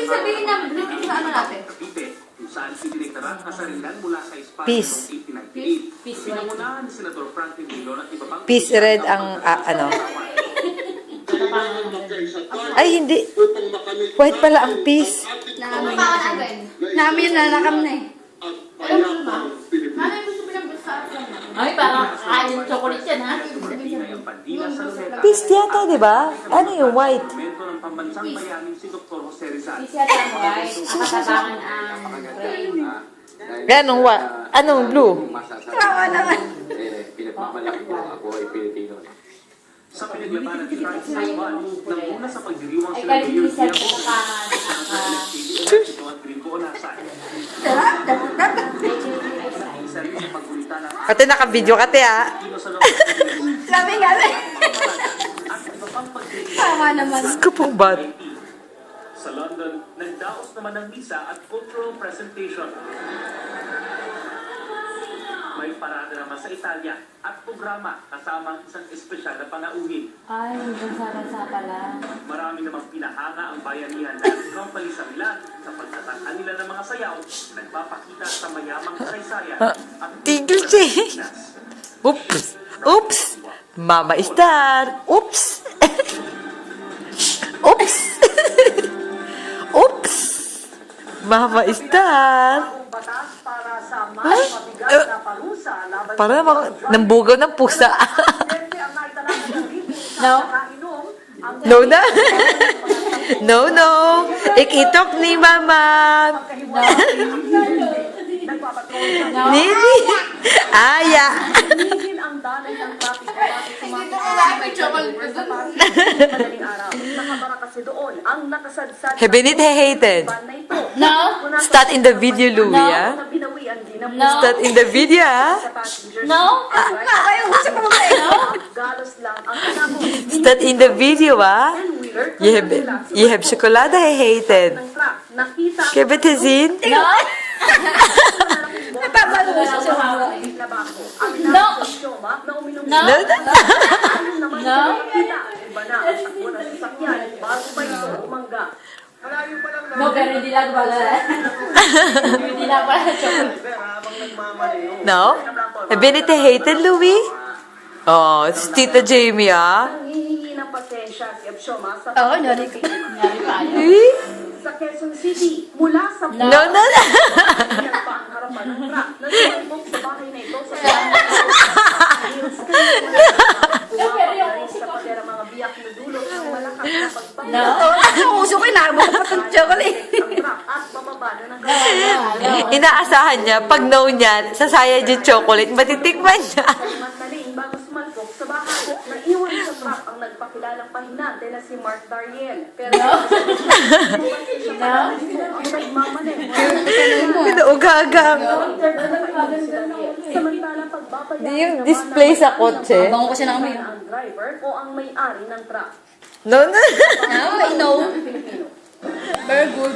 ibig sabihin ng blue sa ano natin? Kung saan idineklara ang kasarilan mula sa Espanya Peace. noong 1898. Peace. Pinangunahan ni Senator Franklin Dillon at iba pang Peace red ang ano. Ay, hindi. White pala ang peace. Namin na nakam na eh. Mami, gusto mo lang sa akin. Ay, parang kain ng chocolate yan, ha? ang pandila sa Luneta. Peace yata, di ba? Ano yung white? Momento ng pambansang bayaning si Dr. Jose Rizal. Peace yata mo, ay. Nakatabangan ang rain. Anong white? Anong blue? Kawa naman. Pinagmamalaki ko ako ay Pilipino. Sa pinaglabanan ni Francis Guzman, nanguna sa pagdiriwang Ay, sila kahit Mayor hindi siya Diego pinakaman. ito at Gringo Onasan. Isa rin sa pagkulita ng Ate, naka-video ka, te, ah. Pilipino sa loob ng Pilipinas. Sabi nga eh. At iba pang pagdiriwang. Kawa naman. Ko pong bad. Sa London, nagdaos naman ng misa at cultural presentation. May parada naman sa Italia at programa kasama ang isang espesyal na panauhin. Ay, bansa-bansa pala. Marami namang pinahanga ang bayanihan ng company sa Milan sa pagtatangka nila ng mga sayaw, nagpapakita sa mayamang kasaysayan at Tigil siya. Oops. Oops. Mama is dad. Oops. Oops. Oops. Mama is dad. Para nambugaw ng pusa. No? No na. No, no. Ikitok ni mama. Nini. Aya. Hebenit hated. No? Start in the video, Louie, ah. No? Start in the video, ah. No? Start in the video, ah. You have chocolate hated. Kebetesin. No? No? No? No, No? No, pero hindi lang pala. Hindi lang pala chocolate. no. Hebenit hated, Louie. Oh, it's Tita Jamie, ah. Oo, nyari ko. Nangyari pa yun. Eh? Sa Quezon City, mula sa No, no, no. yan pa ang harapan ng truck na sumabog sa bahay na ito sa sa pagkera mga biyak na dulot ng malakas na pagbago No? Ang uso ko, inabot ko pa ng chocolate. ang truck at bababa na ng Inaasahan niya, pag no niya, sasaya yung chocolate, matitikman niya. mataling bago sumalpok sa bahay. Naiwan sa truck ang nagpakilalang pahinante na si Mark Dariel. Pero ang nagmamanin. Pinaugagang. Samantalang pagbabayaan Di yung display sa kotse. Bango ko siya ng amoy. ang driver o ang may-ari ng truck. No, no. I know. Pilipino. Very good.